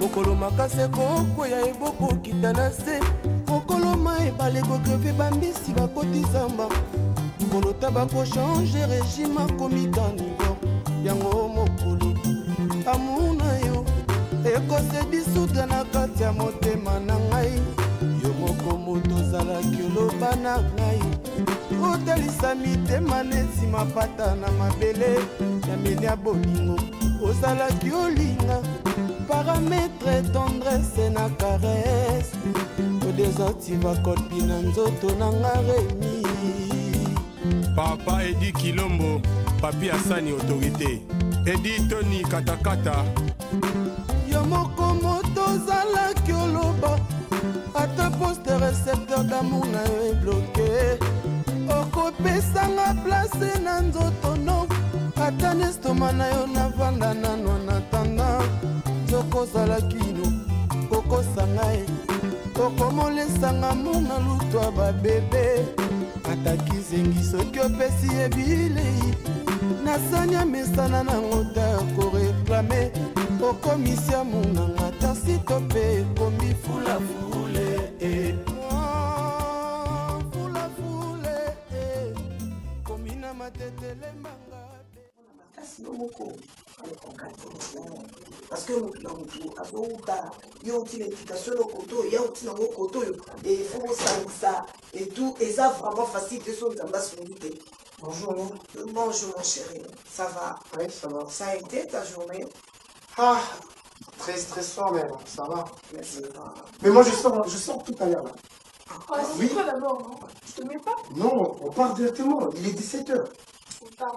mokolo makase kokwea eboko kita na se mokolo maebale kokreve bambisi bakoti zamba kolota bakochange régime akomi kanibor yango mokolo amuna yo ekose disudre na kati ya motema na ngai yo moko moto ozalaki oloba na ngai otalisa mitema neti mapata na mabele ya meli ya bolingo ozalaki olinga parametre tendresse na caresse odesactiva kolpi na nzoto na nga remi Papa Edi Kilombo, Papi Asani Autorité, Edi Tony Katakata. Yo moko moto ozalaki oloba ata poste récepteur d'amour na yo ebloke okopesanga place na nzoto no ata nestoma na yo navanda nanwa na tanda nzoko ozalaki no kokosanga ye okomolesanga mo na lutwa babebe ataki zengi soki opesi ebilei nasanya mesana nango ta koreklame okomisia munanga tasi to mpe ekomi fulafule fulafule komina matetele manga parce que il y a l'éducation au coteau, il y a aussi dans le coteau et il faut ça et tout et ça vraiment facile de son ambassadeur. Bonjour. Bonjour mon chéri, ça va? Oui, ça va. Ça a été ta journée? Ah, très stressant mais bon, ça va. Mais moi je sors tout à l'heure là. Ah, c'est toi d'abord, non? Je te mets pas? Non, on part directement, il est 17h.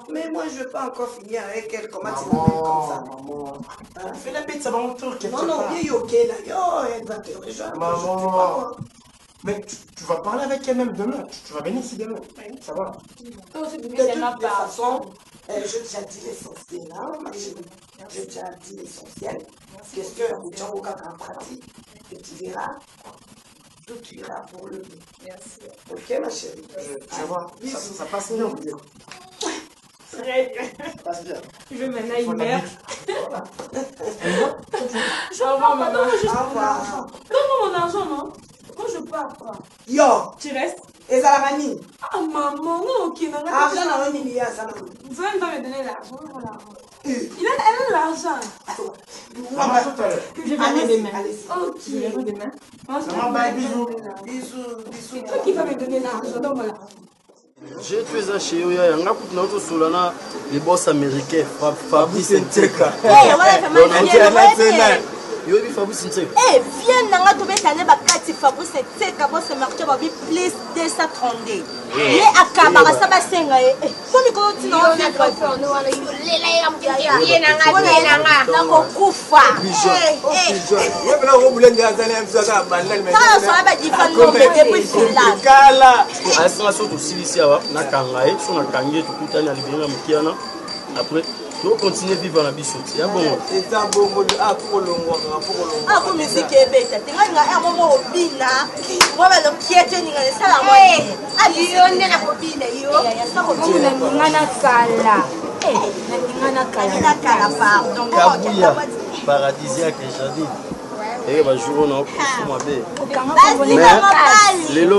Mais moi je veux pas encore finir avec elle, comment tu m'appelles comme ça? Maman, fais la bête, ça va en tour quelque part. Non, il est ok là, yo, elle va te rejoindre. Maman, mais tu vas parler avec elle même demain, tu vas venir ici demain, ça va? De toute façon, je déjà dit l'essentiel là, ma chérie. J'ai déjà dit l'essentiel. Question de Jean en pratique, et tu verras. Tout ira pour le mieux. Merci. Ok, ma chérie. Tu vois, ça passe bien, vous dire. Très bien. Ça passe bien. Je vais maintenant y mettre. Au revoir, maman. Au revoir. Donne-moi mon argent, non? Pourquoi je pars pas? Yo! Tu restes? Et ça la manie? Ah, maman, non, ok. Argent dans un milliard, ça non. Vous allez pas me donner l'argent, voilà. Elle a l'argent. Maman, tout à l'heure. Je verrai demain. Allez-y. Ok. Je verrai demain. Maman, bye, bisous. Bisous. C'est toi qui vas me donner l'argent, donc voilà. J'ai tué ça chez eux, il y a un gars qui est sur les boss américains, Fabrice Nteka. Yo bi Fabrice Nteka. Eh, viens nanga to betane bakati Fabrice Nteka boss marché ba bi plus 232. Ye akabara sa basenga e. Koni ko tina o na ko no wala lela ya mjia. Ye nanga na kufa. Ye bela go bulenge azali msaka bandal mais. Ça so ba di fan no bete puis fila. Kala. Asanga so to silisi awa na kanga e so na kangi to kutana libinga mkiana. Après tu continuer vivre la bisote. Ya bon. Et ça bongo a pour longo. Ah ko musique ebeta. Tinga nga mo obina. Mo ba lo kiete ninga le sala mo. Ali yo nena ko bina yo. Ya sa ko bina ngana kala. Na kala pardon. Kabuya paradisiaque jardin. Et bah jour on a fait lelo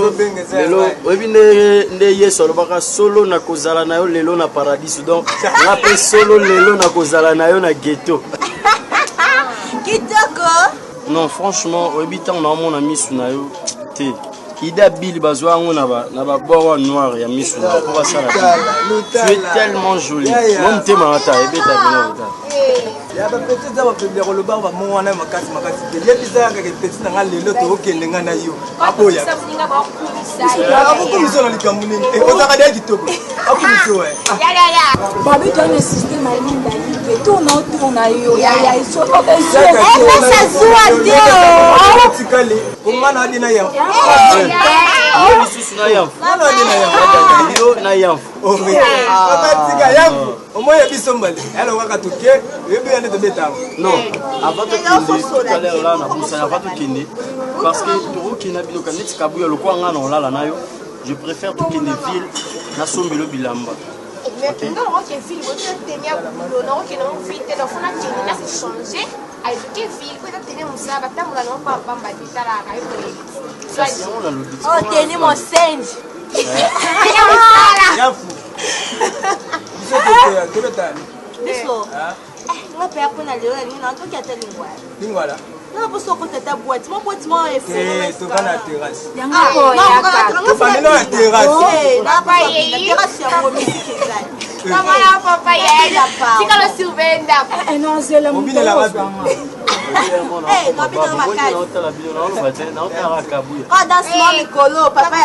obi ne yeso baka solo na kozala na yo lelo na paradis donc na pe solo lelo na kozala na yo na ghetto. Kitoko. Non franchement obi tant na mon ami sunayo te Ida Bill bazwa ngo na ba bord noir ya misu na pour ça la. Tu es tellement jolie. Mon te mata ebeta bino uta. Ya ba petit za ba pembe ko loba ba mo wana makasi de bisa ka ke petit na lelo to okende nga na yo aboya abukumisa na likamuni o za ka dia kitoko abukumisa ya babi tu un système à linda libre tourne yo ya iso ça zoa dio tikale o ngana adi na ya yo lisusu na yam yo na yam o tika yam o moya biso mbale alors waka toke yebi ane to beta non avant de kinde tout à l'heure là na busa avant de kinde parce que toro kina bino kaneti kabuya lokwa nga na olala nayo je préfère to kinde ville na sombelo bilamba. Mais non, on est ville, on est tenir boulot, non, on est ville, on a changer. aizoki fili po etatene mosala batambola nango pambamba te talaka epoyebi oteni mosenji biso nga mpe apona lelo yalingi na ntoki ata lingwala nga poso okotata boite mo boite mo terase yango misiki ezali Namana papa yeye. Sikalo surveiller ndako. Non zela mobile la dans ce moment colo papa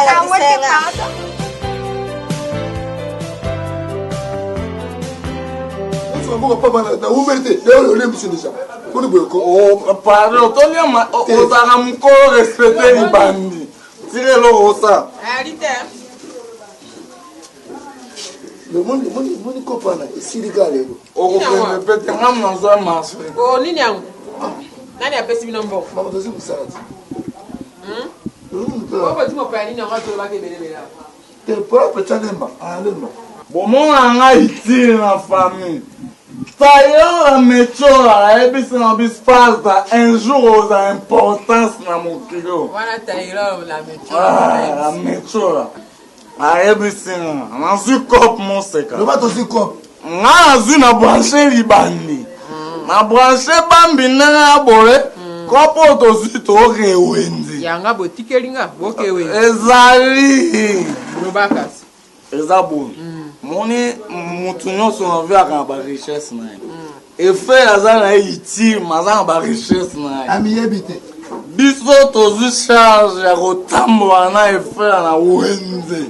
pardon, Tony, on t'a encore respecté les bandits. Tirez-le au ça. Le monde comprend ici les gars les on peut même dans un marché. Oh nini yangu nani apesi bino mbongo mama tozi kusala oba timo pa nini yangu to ba ke belebela te propre chalemba alemba bon mon anga ici na famille tailleur méchola et puis c'est un espace un jour aux importance na mon kilo wana tailleur la méchola la méchola ayebisinga nazi cop mon seka loba tozi cop nga nazi na branché libandi na branché bambi ndenge ya boye kopo tozi tokewenzi yanga botikelinga bokewenzi ezali lobakasi eza boye moni mutu nyonso naviaka na barichesse na ye efe aza na ye itime aza na barichesse na ye amiyebi te biso tozwi charge ya kotambola na efela na wenze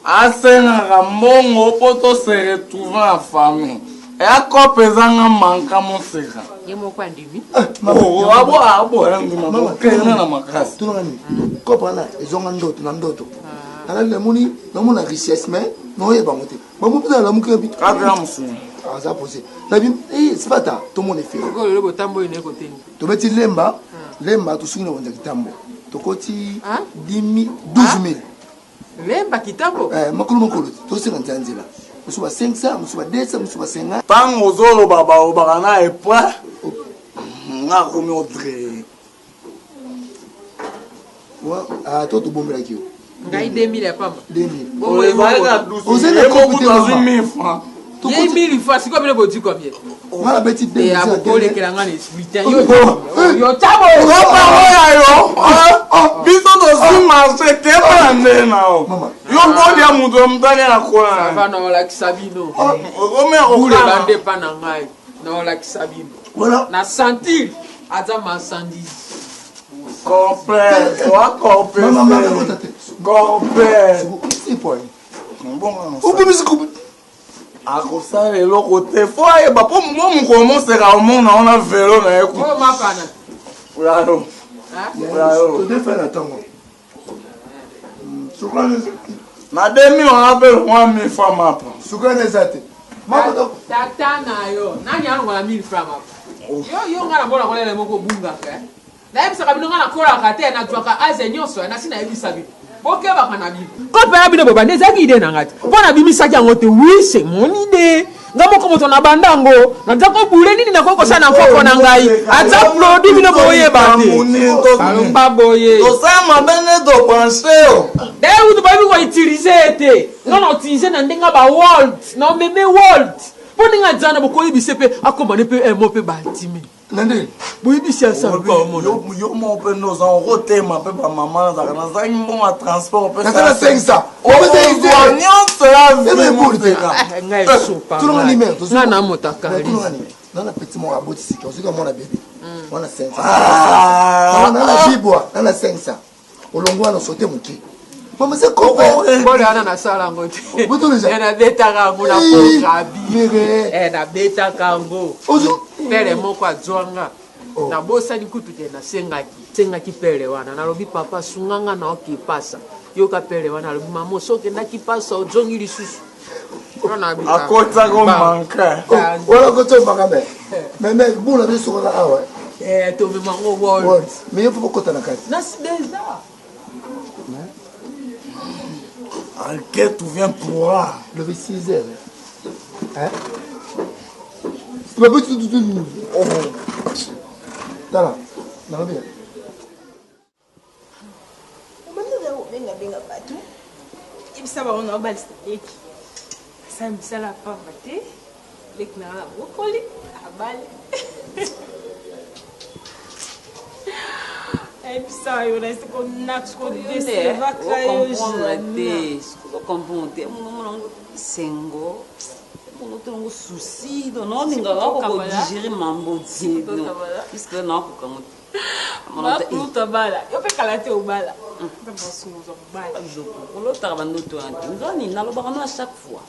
asengaka mbongo mpo tose retrouve na famille eya kope ezanga manka moseka ye moko andimi aboyandima bokende na makasi tunangani kope wana ezonga ndoto na ndoto alali namoni namona richesse mais noyebango te bamopesa lamuki na bito kadra mosungu aza posé nabi sipata tomona efe lelo botambo ine koteni tobeti lemba tosungi na wenza kitambo tokoti 12 000 lemba kitambo makolo tosenga nzela mosu ba 500 mosu ba 200 mosu ba 50 ntango ozoloba balobaka na epoi nga komi odre to tobombelaki yo ngai 2000 ya pamba 2000 francs ye 1000 fois siko bino boti combien ngala beti 2000 ya kolekela ngana expliquer yo tabo biso tosi marché keba nde nao yo bolia mutu omutali akola va na olakisa bino okomea bule bande pa na ngai na olakisa bino na sentir aza marchandise complet wa complet akosala eloko te fo ayeba po mokolo moseka omona ona velo na ye na 2000 wana mpe longwa 1000 francs mapa sukani eza te tata na yo nani alongola 1000 francs mapa yo nga na mbona kolela moko bungaka nayebisaka bino nga nakolaka te nazwaka aze nyonso nasi nayebisa bino bokebaka na bino kopela bino bobanda ezaki ide na ngati mpo nabimisaki yango te wi c'est mon ide nga moko moto na bandango naza kobule nini nakoki kosala na mfoko na ngai aza produit bino boyeba te balomba boye tosala mabene tobranche yo dayeutu bayebi koutilize te nga na utilize na ndenge bawold na omeme wold mpo ndenge ajana bokoyebise mpe akomane mpe mo mpe baltime nande boyebisi asalpa omona yo mo mpe ndoza okotema mpe bamama nazaka nazaki mbongo ya transport mpe nazala 500 nyonso ya vimoteka ngai sopa nga na motakali nana petit moko abotisiki ozoki omona bebe wana 500 nana bibwa nana 500 olongo wana sote moke mama se kobole wana nasala yango te nabetaka yango na kokabi nabetaka yango pere moko azwanga nabosani kutu te nasengaki pere wana nalobi papa sunganga na okipasa yoka pere wana alobi mama sokendaki pasa ozongi lisusu akotako manka wana kotomaka me buna bisokoka awa tomemango wol me yo fo bokota na kati nasideza à quel tu viens pour le 6 heures hein c'est pas possible Tala, na bien. Benga batu. Ibisa ba ona ba steak. Ça me sala pas maté. Lek na la brocoli, abale. Ibisa yo reste ko nax ko deseva kayo jamais. Ko comprendre. Mon sengo. Mon tongo souci, non ninga ko digérer mambo ti. Puisque non ko comme Makuta bala. Yo pe kalate o bala. olotaka bandoto yanti nzoni nalobaka no à chaque fois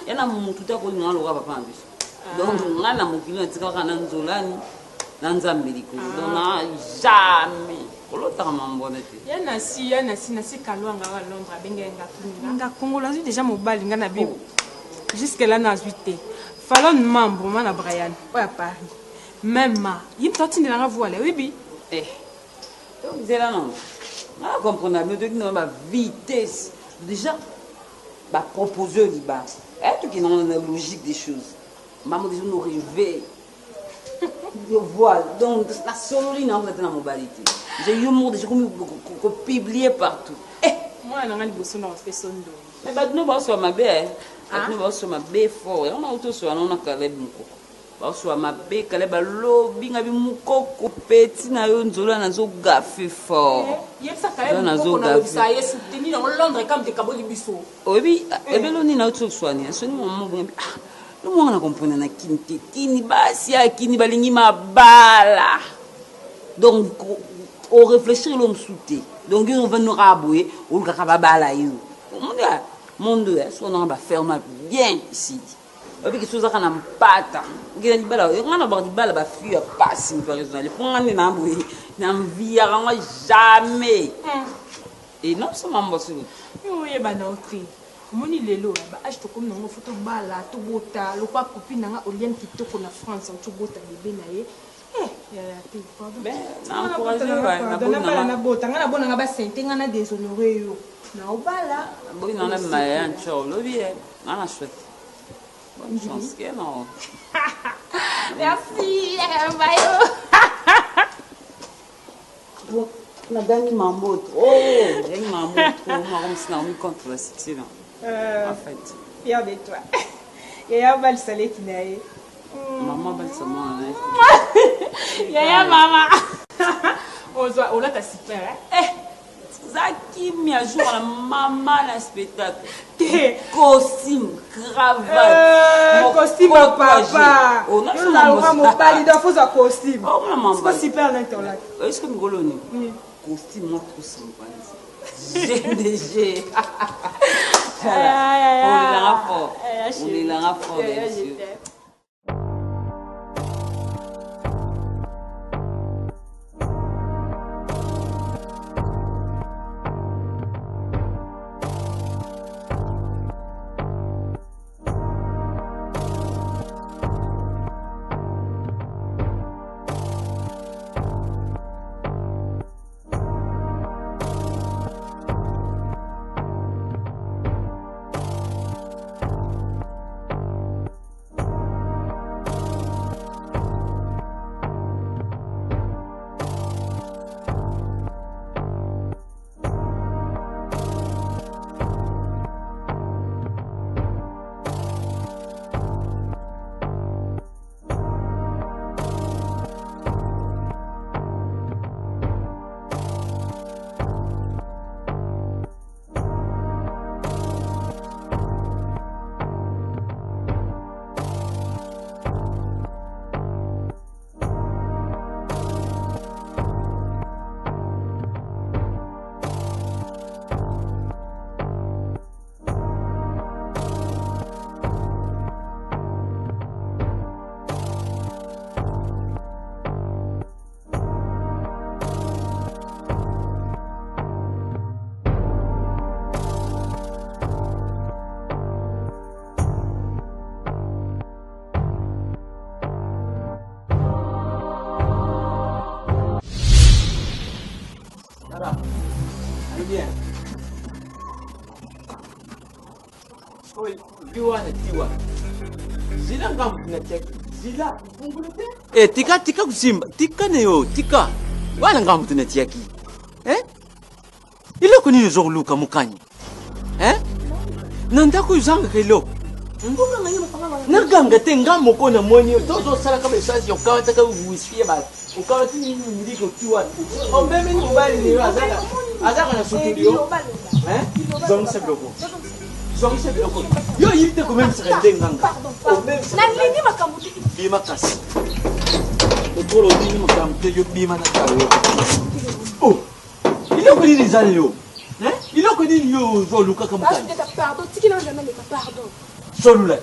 yana mutu te akolinga aloka papa na biso donc ngai na mokili natikaka na nzolani na nzambe likolo donc na jamais olotaka mambona te yana si kalwanga wa Londres abenge nga Congo la déjà mobali nga na bi jusque là na 8 falon membre na Brian à Paris même yim toti na nga voile oui bi donc zela non ah, comprenez, mais ma vitesse. Déjà, bah, proposer au Liban. Et tout qui est dans la logique des choses. Maman dit nous rêver. Voilà. Donc, la sololine dans la mobilité. J'ai eu un mot déjà comme publié partout. Moi, on a le besoin de faire son dos. Mais bah, nous, bah, sur ma baie. Nous, bah, sur ma baie fort. On a auto sur un caleb. Baswa mabe kale ba lobi ngabi mukoko petit na yo nzola na zo gafe fort. Yesa kale mukoko na lobisa yesu teni na Londres comme te kaboli biso. Obi ebelo ni na utso swani soni mo ngabi no mo na comprendre na kini basi ya kini balingi mabala. Donc au réfléchir l'homme souté. Donc on va nous rabouer ou ka bala yo. Monde est on va faire bien ici. Obi que chose kana mpata ngina dibala ngana ba dibala ba fuir passe par exemple pour ngani na boui na mvia ngwa jamais et non ça m'a mbossé yo ye bana otri moni lelo ba acheto comme na photo bala to bota lo pa copine nga Oliane kitoko na France to bota bébé na ye ya te ben na encourager na bota ngana bona nga ba sente ngana déshonorer yo na obala boy na maya ncho lo bien ngana chouette. Bonne chance, non. Merci, Bon, la dernière mambo trop. La dernière mambo trop. On s'est mis contre la succès là. En fait. Fier de toi. Yaya balsalé qui n'a Maman balsamo. Yaya maman. On a ta super. Zaki mi a jour la maman la spectacle. Costume, cravate, costume papa. On a mon pali dans faux costume. Oh maman. C'est super longtemps là. Est-ce que nous goloni? Costume moi trop sympa. GDG. On est là fort. On est là fort bien sûr. bien. Oi, Tiwa na Tiwa. Sila ngam na check Zila. Eh, tika kusimba. Tika neyo, tika. Wala nga mutu netiaki. Iloko nini zoluka mukanya? Nandako yuzanga kelo. Naganga te nga moko na moni tozo sala kama essence yokawa taka whisky ba. Ukawa tini ndiko kiwa. Ombeme ni mobile ni azaka na studio. Zongisa bloko. Zongisa bloko. Yo yite ko même sere nganga. Na nini makamuti? Bima kasi. Otoro nini makamuti yo bima na kawo. Oh. Iloko nini zalio? Iloko nini yo zoluka kama kani? Pardon, tiki na nzana meka pardon. Solula.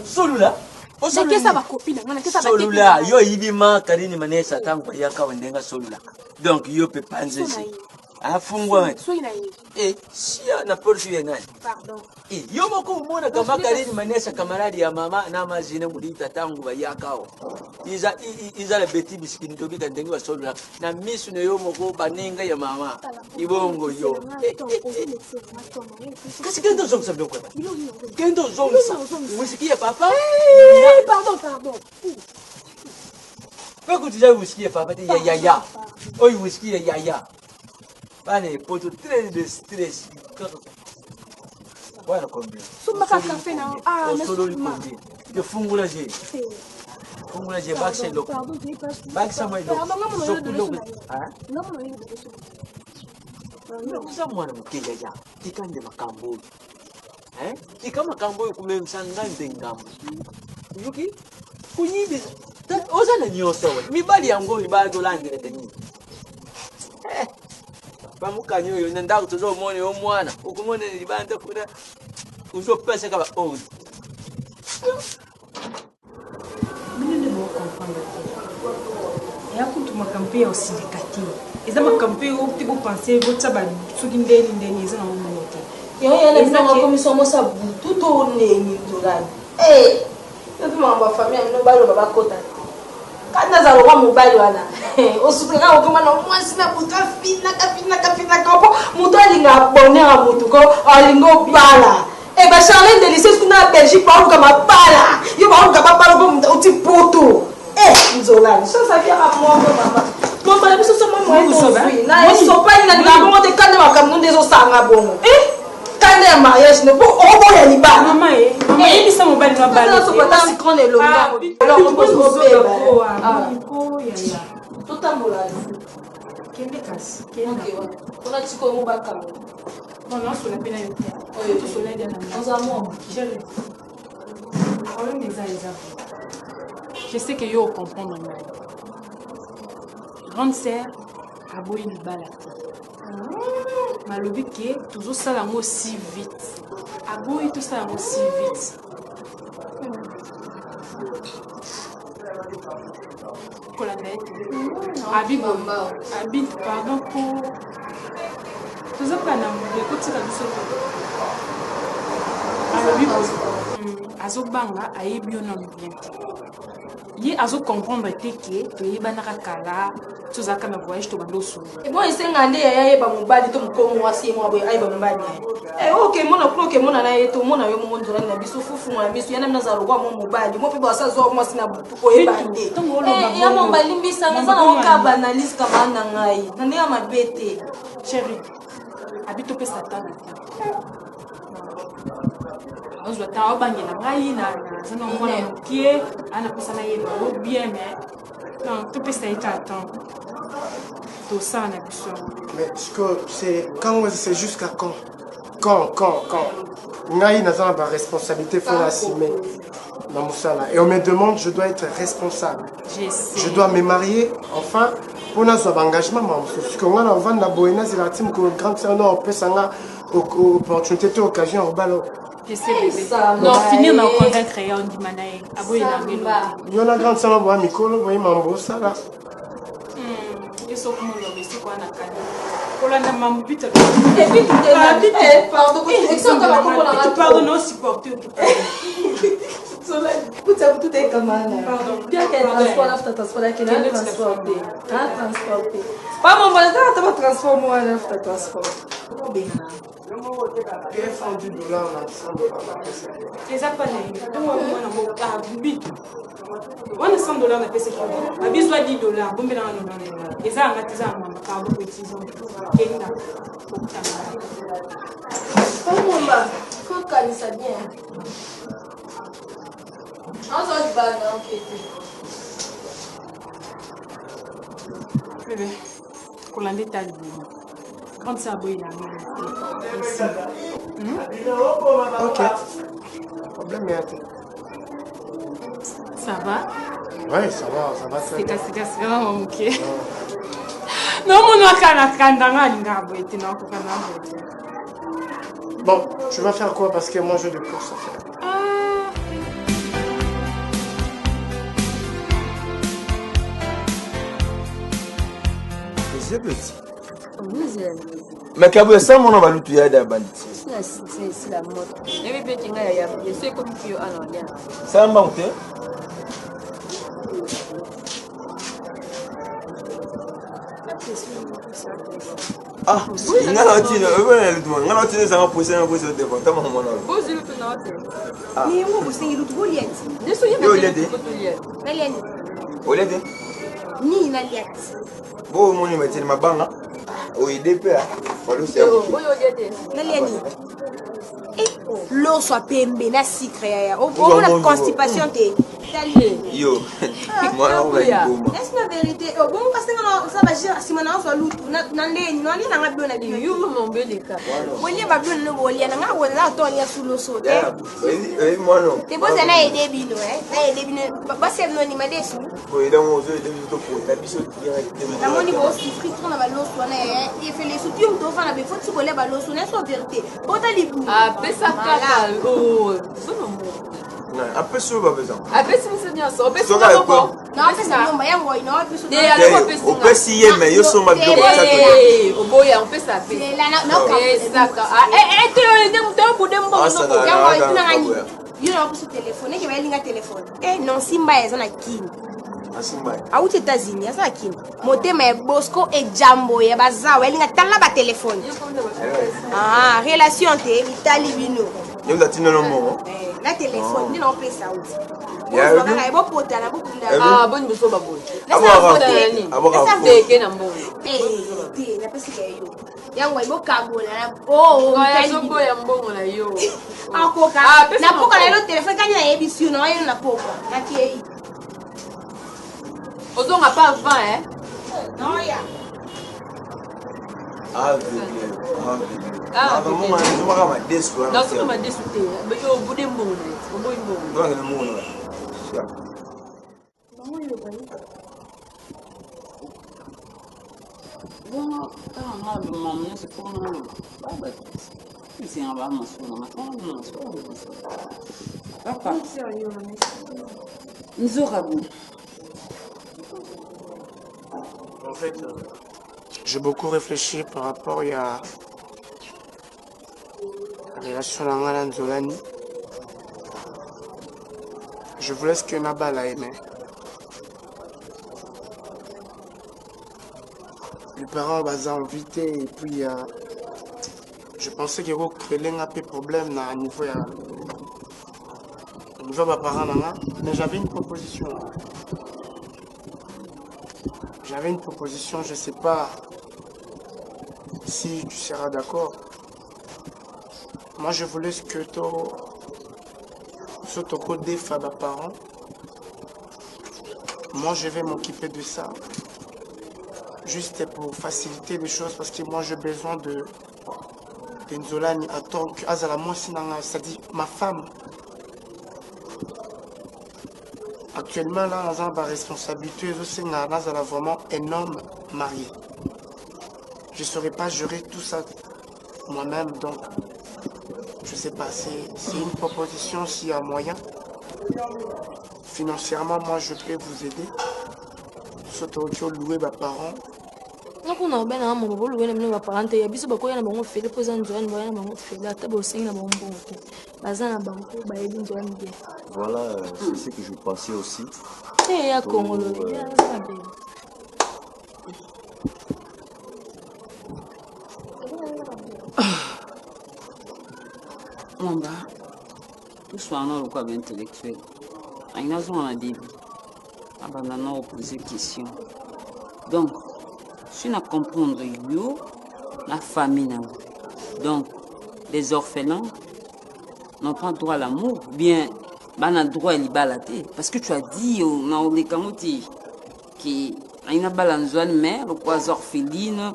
Solula. Nakesa bakopina, nakesa bakopina. Solula, yo ibima karini manesa tangu yaka wendenga solula. Donc yo pe panzesi. Afungwa. Sia na porsi yenani. Pardon. Yo moko umona kama karini manesa kamaradi ya mama na mazine mulita tangu bayakao. Iza la beti biskini tobi kandengi wa solula. Na misu ne yo moko baninga ya mama. Ibongo yo. Kasi kendo zong sa bloko. Kendo zong sa. Whisky papa? Pardon. Pourquoi tu dis whisky papa? Ya. Oi whisky ya. Bane poto très de stress. Voilà combien? Suma café na. Mais solo combien? De fungula je. Fungula je bakse lo. Bakse moi lo. Sokulo. Non, ça moi na mukenya ya. Tikande makambo. Tika makambo kumemsanga ndengambo. Yuki? Kunyibi. Oza na nyoso. Mibali yango ibali dolandire teni. Bamukanyo yo nenda kutozo mone yo mwana ukumone libanda kuna uzo pesa kaba old mimi ndio comprendre ya kutu makampe ya sindikati eza makampe yo tibo penser vota ba soki ndeni eza na monote yo yana bizanga commission mosa butu to neni dolani ndio mambo ya familia no balo baba kota kana za roho mobile wana osupeka okoma na mwasi na butu afina kapo mutu alinga bonheur a mutu ko alingo bala ba Charlène de lycée kuna Belgique ba kama bala yo ba kama bala ko uti poto nzolani ça vient à moi mama mon bala biso somo mo na so pa ni na bongo te kana makamno ndezo sanga bongo kana ya mariage no po obo ya libala mama yebisa mobile na bala so pata si kone lo alors on pose au bébé totambola kende kasi on a tiko mo bakamo non sur la peine tu soleil de dans un mois je sais que yo comprendre grande sœur a boy libala malobi ke toujours ça la mot si vite a boy tout ça la mot si vite Habib, pardon pour tout ça pas na écoute la biso azobanga ayebi yo nano bien ye azo comprendre te ke toyebanaka kala tozalaka na voyage tobandosolo bon esenga nde yayeba mobali to mokomo mwasi mwa boye ayeba mobali ok mona kloke mona na ye to mona yo mo nzolani na biso fufu mwa biso yana mina za lokwa mo mobali mo pe basa zo mwasi na butu koyeba te ya mobali mbisanga za na okaba na liste kama na ngai na ndenge mabete chérie habito pe satana ozwa ta obangela ngai na zana mwana mokie ana pesana yeba o bien mais non tout peut ça attend tout ça na biso mais c'est jusqu'à quand ngai nazana ba responsabilité faut l'assumer dans Moussala et on me demande je dois être responsable je dois me marier enfin pour notre engagement parce que on a vendre la bohéna c'est la team que grand sœur non peut sanga opportunité occasion au ballon je sais bébé non finir na convaincre ya on dit manae aboye na ngelo yo na grand sœur bo mikolo boye mambo ça là eso comme on le sait quoi na kani kolanda mambo pita et puis pardon tu pardon non supporter tout est comme bien qu'elle transporte l'after transport là qu'elle a transporté pas mon bonheur t'as pas transformé l'after transport Quel fond du dollar on a 100 dollars? C'est ça pas né. On a 100 dollars, on a fait ce qu'il faut. A besoin de 10 dollars. Bon, ben, on et ça, on a dit ça, on a pas beaucoup de saison. Oh, maman, faut caler ça bien. On s'en dit pas, non, bébé, pour l'année, t'as le quand ça brille là, ok. Problème est à terre. Ça va? Ouais, ça va très bien. C'est vraiment ok. Non, mon akana Bon, tu vas faire quoi? Parce que moi j'ai des courses à faire. C'est petit. Mais Kabou, ça, mon nom va l'outil à bandit. C'est la mode. Je sais comme tu as un lien. Ça m'a monté. Ah, il y a un petit, il a un petit, ça va pousser un peu sur le téléphone. T'as mon nom. Pose-le tout dans le téléphone. Ah. Mais où vous savez l'autre bolien? Ne soyez pas bolien. Ni na liat. Bon, mon numéro, c'est ma banque. Oui, DP. Follow ça. Naliani. L'eau soit pembe na sucre ya. On a constipation te. Yo. Moi on va dire. Est-ce la vérité? Bon parce que ça va dire si maintenant soit loup na nga bien na bien. Yo mon bébé ka. Woli ba bien no woli na nga wala to lia sous l'eau saute. Eh moi non. Te boza na aider bino na aider bino ba se no ni madesu. Oui, donc on se dit to pour ta biso directement. Na moni bo souffrir trop na ba l'eau soit na et fait les soutiens to fa na be faut tu ko le ba l'eau soit na soit vérité. Bota libu. Ah, pesa kaka. Oh, c'est non. Un peu sur le besoin. Après, si vous êtes ensemble, on peut se faire quoi? Non, c'est ça. On peut s'y aimer, mais ils sont mal bien. On peut s'appeler. C'est ça. Non, Simba est un akin. Aux États-Unis, c'est un akin. Motema Bosco et Jambo et Bazawa, il y a un téléphone. Ah, relation Italie Vino. Il y a un mot. La téléphone, il y a un peu ça aussi. Il y a un peu ah, bonne de soba bonne. Ah, non, c'est comme un dessouté. Mais au bout d'un bon, au bout d'un bon. Non, le monde. En fait, j'ai beaucoup réfléchi par rapport à la relation de Alain Zolani. Je voulais ce que Naba l'a aimé. Les parents ont invité et puis je pensais qu'il y avait un peu de problème à niveau de mes parents, mais j'avais une proposition. J'avais une proposition, je ne sais pas si tu seras d'accord. Moi, je voulais que tu des femmes à parents. Moi, je vais m'occuper de ça. Juste pour faciliter les choses, parce que moi, j'ai besoin de Nzolani en tant que Azala, c'est-à-dire ma femme. Actuellement, là, on a ma responsabilité, je sais que vraiment un homme marié. Je ne saurais pas gérer tout ça moi-même, donc je ne sais pas, c'est une proposition s'il y a moyen. Financièrement, moi, je peux vous aider. Surtout louer mes parents. Donc on a bien un moment où louer mes parents. Il y a bien beaucoup de gens qui font des choses en joie, ils vont faire la table aussi, ils vont faire voilà, c'est ce que je pensais aussi. Et à Congo, Mwamba, nous sommes un peu intellectuel. Il y a un début. On a posé des questions. Donc, si on comprend la famille, donc les orphelins n'ont pas droit à l'amour, bien, on a droit à l'ibalaté. Parce que tu as dit, on a dit qu'il y a une mère, les orphelines,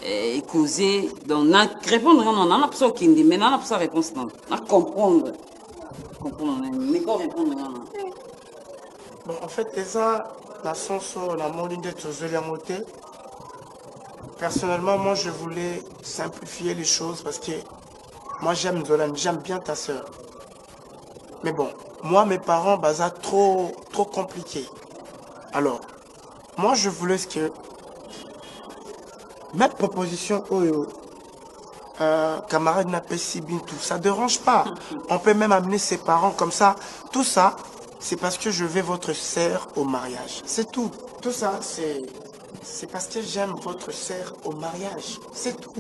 et causer. Donc, répondre, non, on a besoin qu'il y ait, mais on a besoin de réponse, non. On a comprendre. Mais quoi répondre, non. Bon, en fait, ça, la sens, la moline de Tozoliamote. Personnellement, moi, je voulais simplifier les choses parce que moi, j'aime Zolan, j'aime bien ta sœur. Mais bon, moi, mes parents, ça trop compliqué. Alors, moi, je voulais que ma proposition, camarade n'a pas si bien tout, ça dérange pas. On peut même amener ses parents comme ça. Tout ça, c'est parce que je veux votre sœur au mariage. C'est tout. Tout ça, c'est parce que j'aime votre sœur au mariage. C'est tout.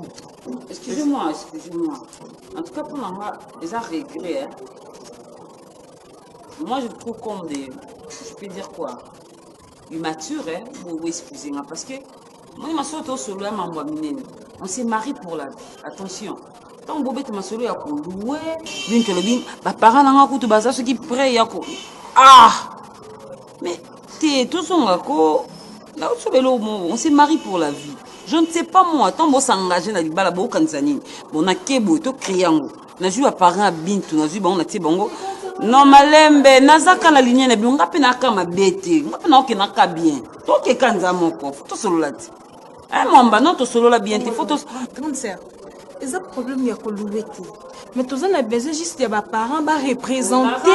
Excusez-moi. En tout cas, pour moi, les regrets. Hein. Moi, je trouve comme des... Je peux dire quoi? Immature, hein, vous excusez-moi. Parce que moi, je suis solo à ma mine. On s'est marié pour la vie. Attention. Tant que je suis solo à louer, mes parents n'ont pas de ceux qui prêtent. Ah! Mais, tout son gako, là où on s'est marié pour la vie. Je ne sais pas moi, tant que s'engager dans les balles, on a kebo, to criango. On a joué à parents à bintou, on a joué on a tiré bongo. Non, malembe, nazaka la ligne, on a peine à kama bête, on a peine à bien. Toi qui es kanza mon corps, faut tout solo là. Eh, mon banon, tout solo là bien, faut tout. Grande sœur, il y a un problème, il y a que louer. Mais tous on a besoin juste de mes parents va représenter.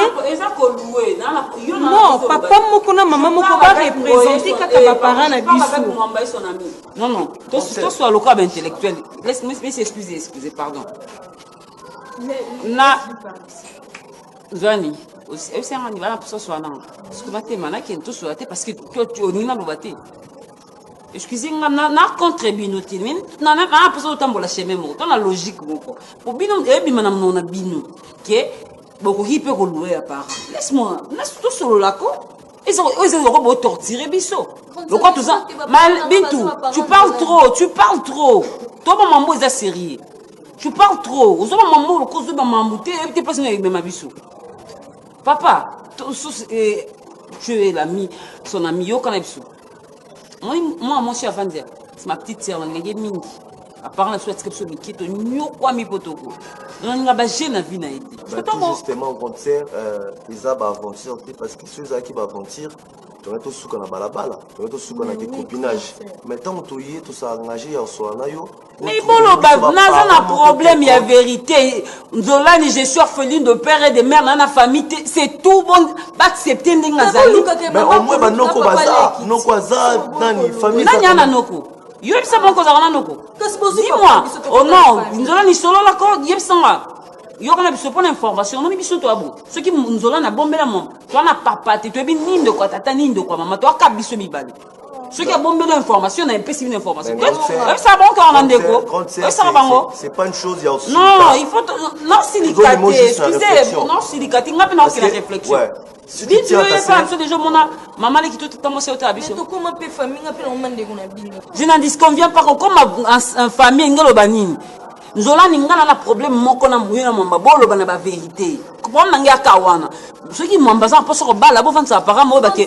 Non, papa mokona maman moko va représenter quand mes parents na biso. Non, toi sois local intellectuel. Laisse-moi excusez, pardon. Na Zani, aussi on y va pour soit non. Parce que maté manaki tout soit parce que tu on n'a pas été. Excusez-moi, na contribué notre mais na pas autant pour la chemin mo dans la logique moko pour bino et bi manam non na bino que beaucoup qui peut louer à part laisse-moi tout solo là quoi ils ont torturer biso le quoi tout ça mal bintou tu parles trop toi maman est sérieux tu parles trop aux autres maman le cause de maman tu es passé avec ma biso papa tu es l'ami son ami yo kana biso moi, je suis avant de dire, c'est ma petite sœur, elle est mingi. À part la souscription, qui est un quoi mi potoko. On a bagé na vie na été. Justement, grande sœur, ils ont aventure parce que ceux qui vont aventure, tu as tout ce qu'on a balabala, tu as tout ce qu'on a des copinages. Maintenant, tu es tout ça engagé en soi nayo. Mais bon, n'a un problème, il y a vérité. Nzolani, je suis orpheline de père et de mère dans la famille, c'est tout bon. Pas accepter n'engazali. Mais au moins, noko baza, noko baza dans la famille. Nanya noko. Yo epsa moko za noko. Dis-moi, oh non, Nzolani solo la ko, yepsa nga. Yo kana biso pour l'information, on a biso to abo. Ce qui Nzolani a bombé la mom. Toi na papa, tu es bien nindo quoi, tata nindo quoi, maman, toi ka biso mi bali. Ceux qui a bombé l'information, on a un peu une information. Ça va encore en déco. C'est pas une chose, il y a aussi. Non, il faut. Non, silicaté. Excusez, non, silicaté. On a la réflexion. Dites tu es pas déjà mon maman qui tout le temps c'est au travail. Je n'en disconviens pas comme en famille ngalo banini. Nzola ningana na problème moko na muyena mamba bolo bana ba vérité. Comment nanga kawana. Ceux qui m'ont basé pas sur balle, avant ça apparemment ba que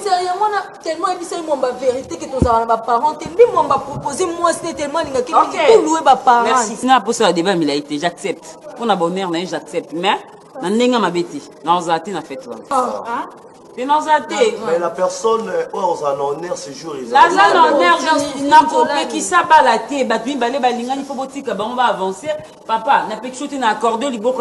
tellement ébissé mon ba vérité que tous avons ba parents, tellement mon ba proposer moi c'était tellement ninga qui tout louer ba parents. Merci. Sina pour ça débat mais il a été j'accepte. Pour na bonheur na j'accepte mais na ndenga mabeti. Na ozati na fait toi. Ah. Mais la personne, on s'en honneur ce jour. La honneur, n'a pas qui s'abalaté, il faut botika, on va avancer. Papa, n'a pas que na accordé le bon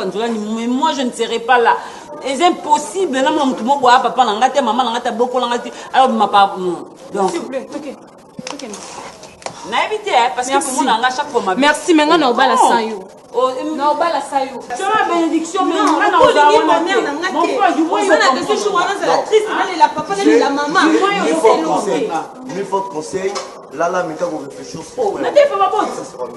mais moi je ne serai pas là. C'est impossible, non, mon tout monde papa n'angate, maman n'angate beaucoup n'angate. Alors ma papa, non. S'il vous plaît, ok. N'a évité, parce que pour moi, chaque fois. Merci, maintenant on va la sayo. Non, pas la sayo. Tu as la bénédiction, mais non, on va la mère. Mon frère, du moins, la triste, la maman. Mes forts conseils, Là, mais quand vous réfléchissez, Oh, n'a pas ma bonne.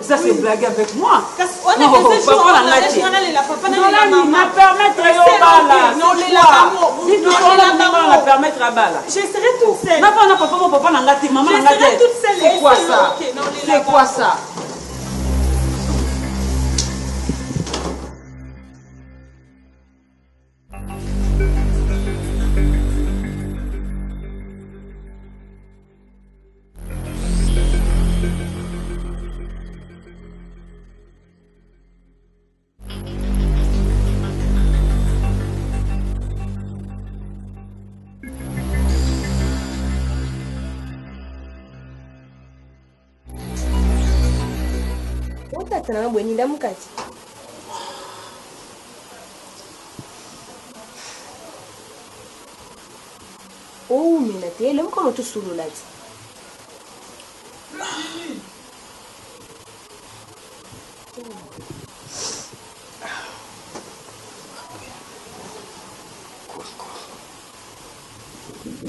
Ça, c'est blague avec moi. On a fait ça, on a fait ça, la papa n'a pas m'a permettre à Yobala. Non, les la permettre à Bala. Je serai toute seule. N'a pas papa, mon papa n'a pas maman n'a pas. Je serai toute seule. C'est quoi ça? C'est quoi ça? Tana bweni ndamukati. Oh, mina tele mkono tusululati.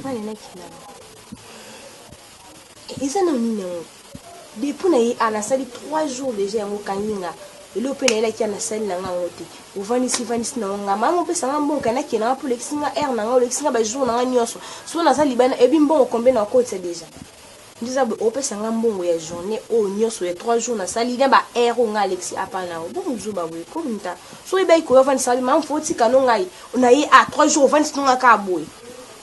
Mane na kila. Isa na nini ngo? Depuis na a na sali 3 jours déjà ngo kanyinga. Ele opena ela kia na sali na ngote. Uvanisi na nga mama pesa nga mbonka na kina pour lexinga air na ngo lexinga ba jour na nga nyoso. So na sali bana ebi mbongo combien na côté déjà. Ndiza opesa nga mbongo ya journée o nyoso ya 3 jours na sali na ba air nga Alexi apana. Bon zuba we ko nta. So eba iko vanisi sali mam foti kano ngai. Na yi a 3 jours vanisi nga ka boy.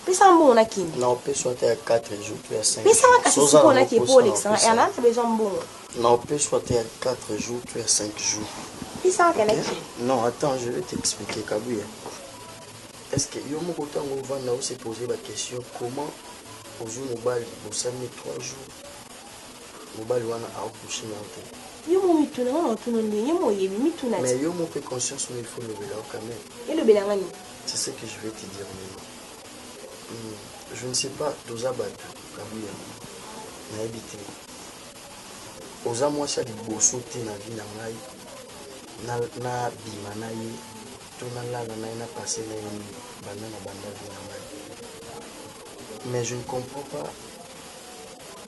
Pesa mbongo na kini. Non, pesa soit à 4 jours, tu as 5. Pesa nga kasi siko na ki pour Alexandre. Et ana besoin mbongo. Non, pesa soit à 4 jours, tu as 5 jours. Pesa nga na ki. Non, attends, je vais t'expliquer Kabuya. Est-ce que yo moko tango vanda ou se poser la question comment ozu mobali bosami 3 jours. Mobali wana a couché na hotel. Yo mo mituna wana tuna ndi yo mo yebi mituna. Mais yo mo pe conscience mais il faut le bela quand même. Et le bela ngani? C'est ce que je vais te dire maintenant. Je ne sais pas doza bato Kabuya na habité oza mwasi liboso te na vie na ngai na bima na ye to na lala na ye na passé na ye banda na banda vie na ngai mais je ne comprends pas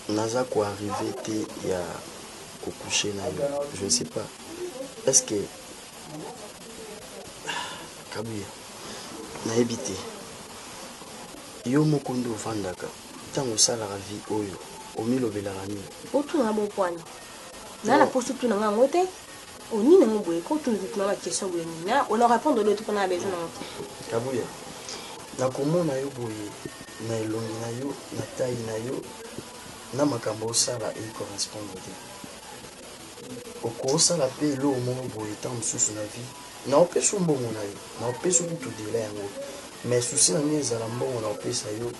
naza ko arrivé te ya kokoucher na yo je ne sais pas est-ce que Kabuya na habité yo moko nde ovandaka ntango osalaka vie oyo omilobelaka nini otuna bopwani na poste tuna nga ngote oni na ngoboye ko tuna tuna ba question boye nina on a répondre l'autre qu'on a besoin na Kabuya nakomona yo boye na elongi na yo na taille na yo na makambo osala ecorrespondre te okosala mpe eloko moko boye ntango mosusu na vie na opesa mbongo na yo na opesa kutu dela yango mais souci na ngai ezala mbongo na opesa yo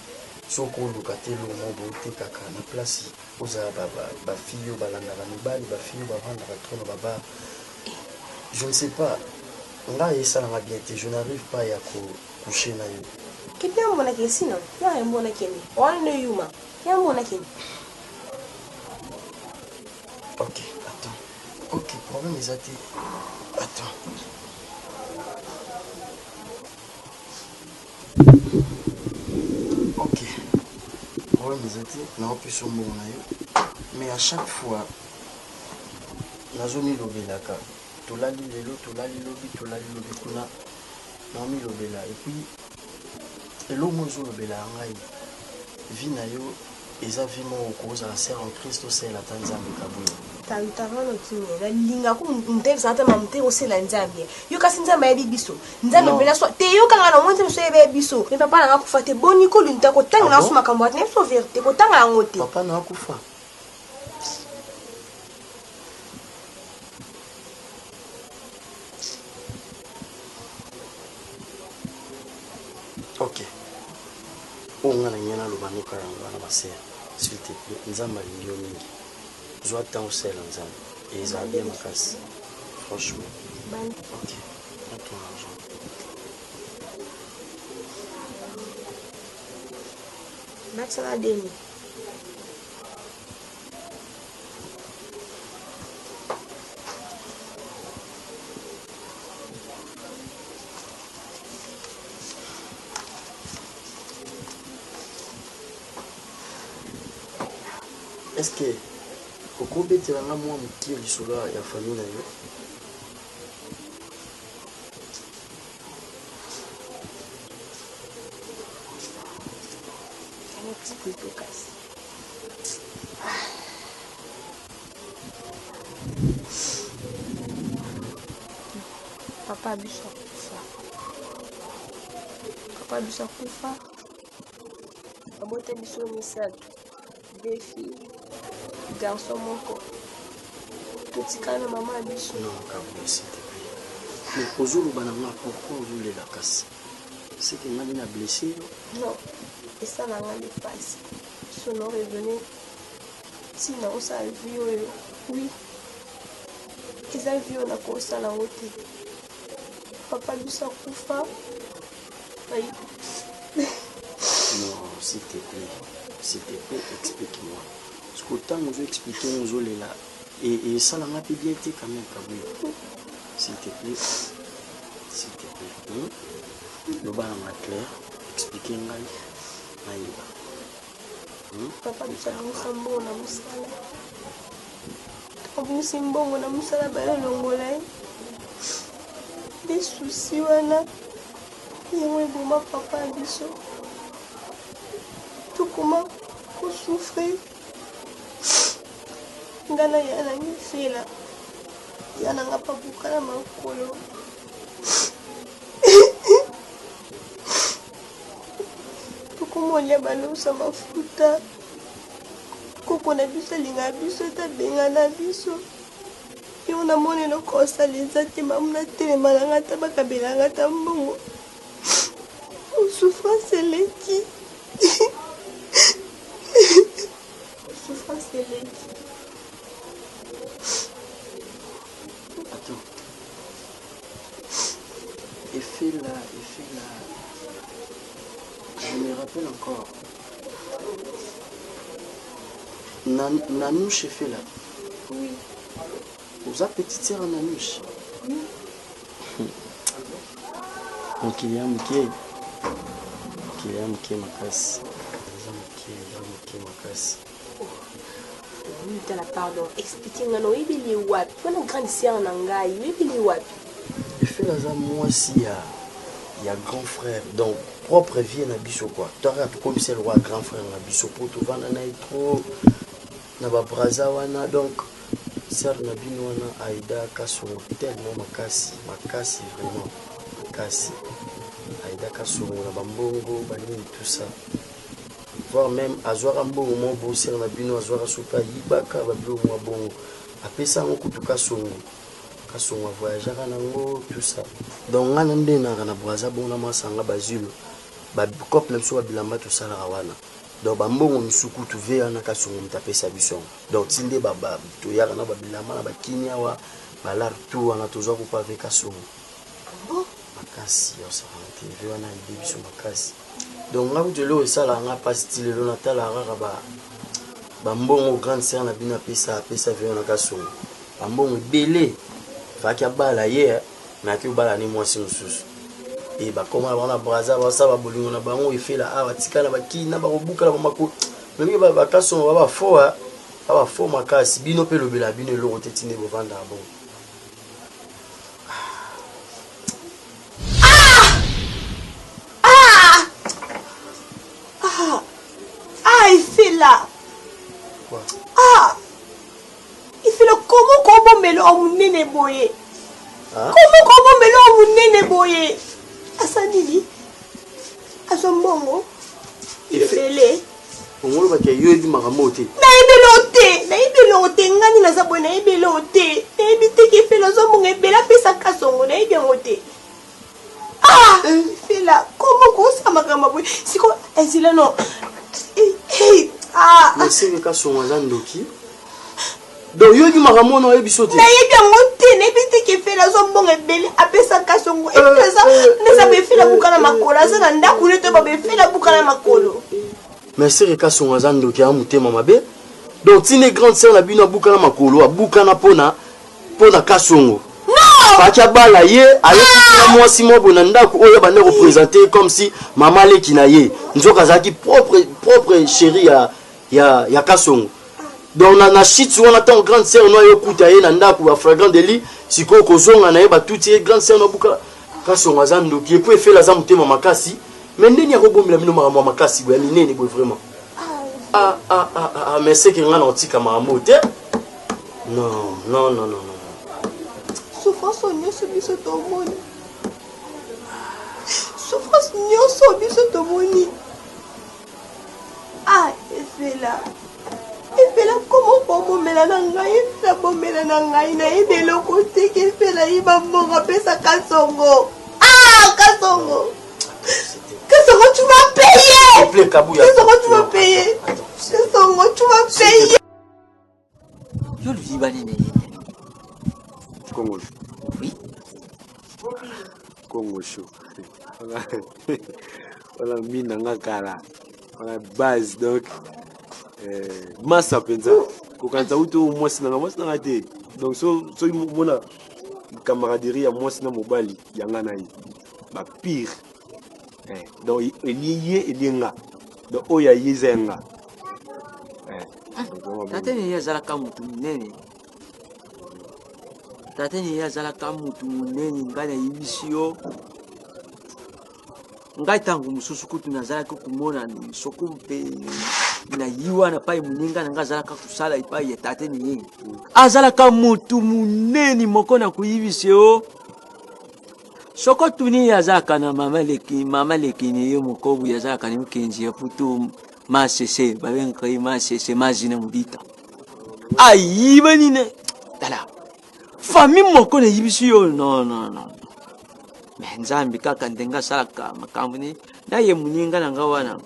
soki oluka te eloko moko boye te kaka na place ozala bafille oyo balandaka mibali bafille oyo bavandaka tro na babar je ne sais pas ngai esalanga bien te je n'arrive pas ya coucher na yo kepi yambona ke sino ya yambona kene wana no yuma yambona kene ok attends ok problème eza te attends ok problème eza te naopesa mbongo na yo mais à chaque fois nazomilobelaka tolali lelo tolali lobi kuna naomilobela epuis eloko mo ezolobela ya ngai vi na yo eza vi moko okozala ser en Christ osala ata nzambe Kabuya tantavano kimela linga ku mtevisa ata mamte osela nzambe yo kasi nzambe ayebi biso nzambe mbela so te yo kanga na monte biso yebe biso me papa na ngakufa te boni ko lunta ko tanga na suma kambo ate so vérité ko tanga yango te papa na ngakufa ok onga na nyana lobanoka yango wana basere s'il te plaît nzambe alingi yo mingi zwa ntango osala nzambe et ezala bien makasi franchement ok prends ton argent Maxala deni est-ce que okobetelanga mwa mokie lisolo ya famille na yo? Papa biso akufa. Papa biso akufa. Abote biso misato. Deux filles. Garçon moko. Totikana na maman biso. Non, Kabou, s'il te plaît. Mais aujourd'hui, pourquoi vous voulez la casse? C'est que Nani a blessé? Non. Et ça n'a rien de face. Son nom est venu. Sinon, on s'est vu. Oui. Ils ont vu, on a commencé à la route. Papa biso akufa. Oui. Non, s'il te plaît, explique-moi. Parce qu'autant nous expliquer nous autres là, et ça n'a pas bien été quand même, Kabou. S'il te plaît. Le bas en clair, expliquez-moi. Papa biso akufa mbongo na musala. Abusi mbongo na musala bala longola. Des soucis wana. Yango eboma papa biso. Tout comment on souffre. Ngana yana ngifela. Yana ngapa bukala makolo. Tukumolia balusa mafuta. Koko na biso linga biso tabenga na biso. Yo na mone no kosa lezati mamuna telema nga tabaka belanga tambongo. Souffrance leki. Souffrance leki. Attends. Et fait là. Je me rappelle encore. Nanouche fait là. Oui. Vous avez petite sœur Nanouche? Oui. Donc il y a un qui makasi. Oui, t'as la pardon. Expliquez-moi, non, il est wapi. Pour la grande sœur Nangaï, il est wapi. Il fait la moi si il y a grand frère. Donc propre vie na biso quoi. Tu as comme c'est le roi grand frère na biso pour tout vendre na trop na ba braza wana donc sœur na bino wana Aïda Kasongo tellement makasi vraiment makasi. Aïda Kasongo na bambongo banini tout ça. Voire même azwara mbongo mo bo sœur na bino azwara sopa yibaka ba bilo mo bongo. Apesa ngo kutu Kasongo. Kasongo voyager nango tout ça. Donc ngana ndena na braza bona masanga bazulo. Ba cop na biso bilamba tout ça la wana. Donc bambongo misuku tu veya na Kasongo mtapesa biso. Donc tinde baba to yaka na bilamba na bakinya wa balar tout wana tozwa ko pa avec Kasongo. Makasi yo ça TV wana ndi biso makasi. Donc là où de l'eau et ça là on a pas style le natal à raba. Bambongo grande sœur na bina pesa veya na Kasongo. Bambongo belé. Vakia bala hier mais ki bala ni mwasi mususu. Et bah comment on a braza ba ça ba bolingo na bango il fait la awa tikala ba kina ba kobuka la mako même ba Kasongo ba fo makasi bino pe lobela bino lo rotetine bo vanda bon. Il fait là. Quoi? Il fait le comment mais l'homme nene boye. Comment mais l'homme nene boye. Asanili. Asombongo. Il fait les. On va dire yo di maramote. Naibelote ngani na zabwe naibelote. Naibite ki fait la zombongo ebela pesa Kasongo naibelote. Il fait là. Comment ça makamba boye. Siko ezila no. Mais c'est le Kasongo zandoki. Donc yo di maramona ebisote. Naibite ki fait la zombongo ebela apesa Kasongo. Epesa nesa be fila bukana makola za ndaku neto ba be fila bukana makolo. Mais c'est le Kasongo zandoki a mutema mabe. Donc tine grande sœur na bino bukana makolo abukana pona Kasongo. Non! Fakia bala ye aye kuna mwasi mobo na ndaku oyo bande représenter comme si maman leki na ye. Nzoka zaki propre chérie ya Kasongo. donc na shit on attend grande sœur no yokuta ye na ndako ba flagrant délit siko kozonga na ye ba tout ye grande sœur no buka kasonga zando qui peut faire la zamu tema makasi mais ndeni ya kobomela mino mama makasi boya minene boy vraiment mais c'est que ngana otika mambo te non souffrance nyonso biso tomoni souffrance nyonso biso tomoni efela comment bomomela na ngai efela bomela na ngai nayebi eloko te ke efela yiba mbongo apesa kasongo kasongo tu m'as payé kasongo tu m'as payé kasongo tu m'as payé yo le viva nene Congo. Oui. Congo show. Voilà minanga kala. Voilà base donc massa penza. Kokanza uto mwasi na te. Donc so mona camaraderie ya mwasi na mobali yanga na yi. Ba pire. Donc eliye donc oya yizenga. Tatene yazalaka mutu munene. Tatene yazalaka mutu munene ngana yibisio. Ngai tangu mususu kutu nazalaka kumona ni sokumpe na yiwa na pai muninga na ngazalaka kusala ipai ya tatene ye. Azalaka mutu munene moko na kuyibisio. Soko tuni yazalaka na mama leki ni yo mokobu yazalaka ni mkenji ya putu masese babenkai masese mazina mudita. Ayiba nine tala. Famille moko na yibisi yo non. Mais nzambi kaka ndenga salaka makambo ni na ye muninga na ngawana.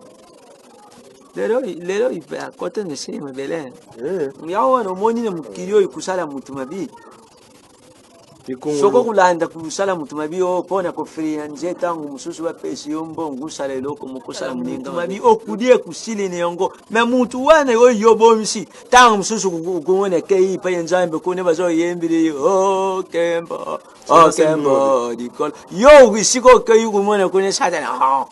Lero ipe akote ne sema bele. Yawa no moni na mukiriyo ikusala mutu mabi. Soko kulanda kusala mutu mabi o pona ko free nje tangu mususu wa pesi yombo ngusala loko mukusala muninga mabi okudie kusili ne yongo me mutu wana yo yobomsi tangu mususu kuone kei pa nzambe kone bazo yembire kembo dikol yo wisiko kei kumona kone satana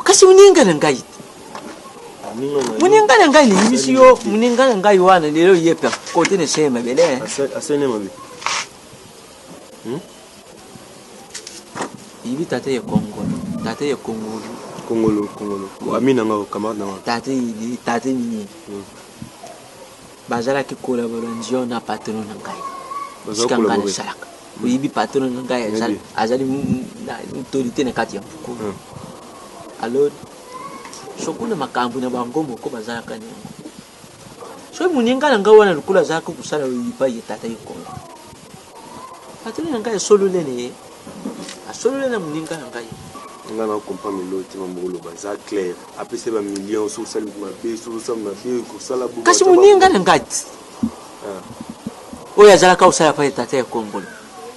kasi muninga ngai muninga ngai ni misio muninga ngai wana lero yepa kote ne sema bele asene mabi ibi tate ya Congolo. Amina nga camarade na. Tate ni. Bazala ki collaboration na patron ngai. Bazala salaka. Ibi patron ngai azali na autorité na kati ya mfuko. Alors sokuna makambu na bango moko bazala kani. So muninga nanga wana lukula zako kusala ipa ya tate ya Congo. Patron ngai solo lene. Solo na muninga ngai. Ngana comprendre l'autre mambo baza clair. Après c'est ba millions sur celle ma paix sur ça ma fille ko sala bu. Kasi muninga ngai. Oya zala ka usala pa tate ya Congo.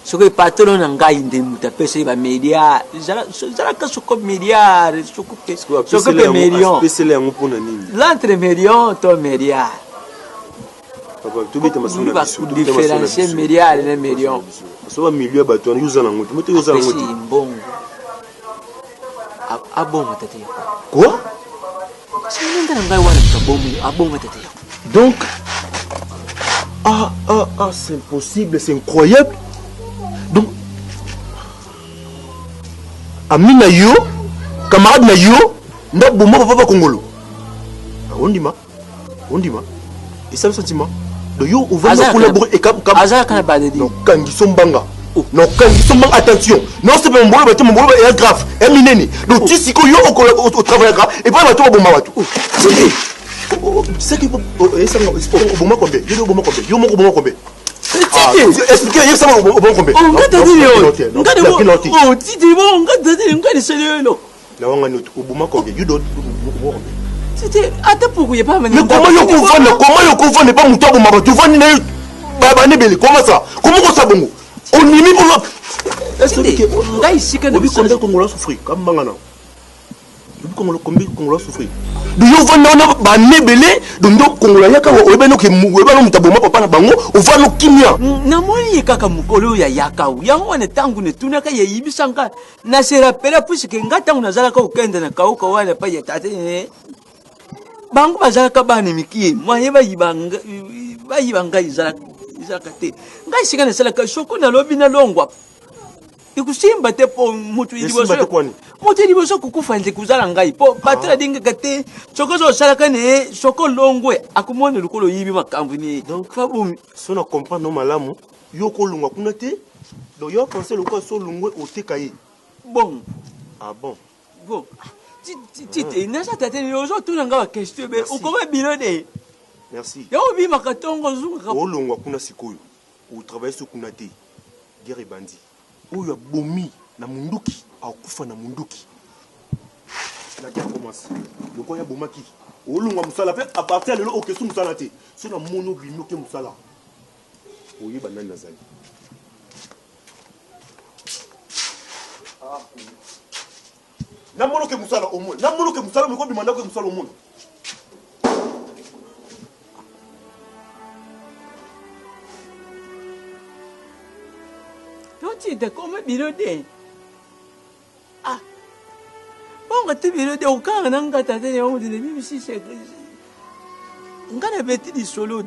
Soko patron ngai inde mutapesa ba media. Zala ka soko media, soko million. Spécial en pona nini. L'entre million to media. Papa tu bite masuna biso. Différencier media et million. So ba million ba to yuza na ngutu. Mutu yuza na ngutu. Mbongo. Abongo tete. Quoi? Donc, c'est impossible, c'est incroyable. Donc, Amina yo, camarade na yo, n'a bon papa Congolo. On dit ma. Et ça le sentiment. De yo, on va collaborer et comme quand ils sont banga. Non, quand ils sont attention. Non, c'est pas mon boulot est grave. Un minéni. Donc, tu sais que yo au travail grave. Et pas toi, bon, matou. C'est que bon, bon, combien. Yo, bon, combien. Yo, bon, combien. Expliquez, ça va, bon, combien. On va te dire, on va te dire, oh, Titi, bon, on va te dire, on va te dire, non. Là, on a notre, au bon, combien. You don't, bon, combien. C'était, attends, pourquoi il n'y a pas maintenant. Mais comment yo confond pas mouton, bon, matou. Tu vois, comment ça? Comment ça, bon? On y met pour l'autre. Est-ce que là ici quand on dit combien Congolais souffrir comme bangana. Combien Congolais souffrir. De yo vana ba nebele donc Congolais yaka o beno ke weba no mutaboma papa na bango o va no kimia. Na moni kaka mukolo ya yaka yango wana tangu ne tunaka ya yibisanga na se rappela puisque ngata unazala ka ukenda na kauka wana pa ya tate bango bazalaka bana mikie mwaye bayiba ngai ezalaka te ngai sika nasalaka soko nalobi nalongwa ikusimba te po mutu liboso kukufa nze kuzala ngai po batela dingaka te soko ozosalaka ne soko longwe akumone lukolo yibi makambo ni donc fabumi so na comprendre no malamu yo kolungwa kuna te donc yo penser loko so lungwe oteka ye bon ah bon bon tite nasa tate ni ozo tuna nga question be ukoma bilode merci yo bi makatongo zunga olungwa kuna sikoyo o travailler so kuna te guerre bandi oyo bomi na munduki akufa na munduki la guerre commence loko ya bomaki olungwa musala pe à partir de lo question musala te so na mono bino ke musala oyi banani nazali namolo ke musala au moins namolo ke musala mko bimanda ke musala au moins tite comme bilode ah bonga te bilode ukanga nanga tate ne omu de bibi si se ngana beti di solo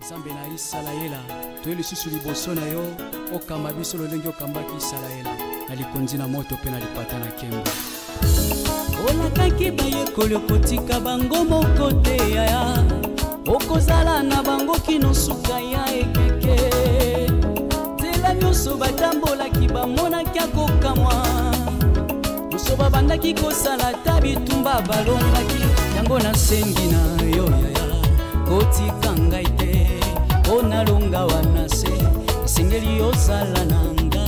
Nzambe na Isalaela toye lisusu liboso na yo okamba biso lolenge okambaki Isalaela na likonzi na moto pe na lipata na kemba olakaki bayekoli okotika bango moko te yaya okozala na bango kino suka ya ekeke nzela nyonso batambolaki bamonaki akokamwa nyonso babandaki kosala ta bitumba balongaki yango nasengi na yo yaya kotika ngai te onalonga wana se esengeli ozala na nga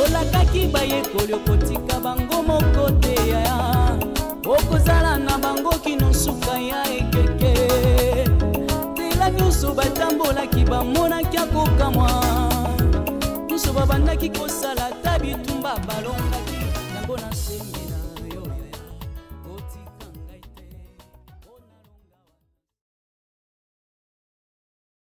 olakaki bayekoli okotika bango moko te yaya okozala na bango kino suka ya ekeke tela nyonso batambolaki bamonaki akokamwa nyonso babandaki kosala ta bitumba balongaki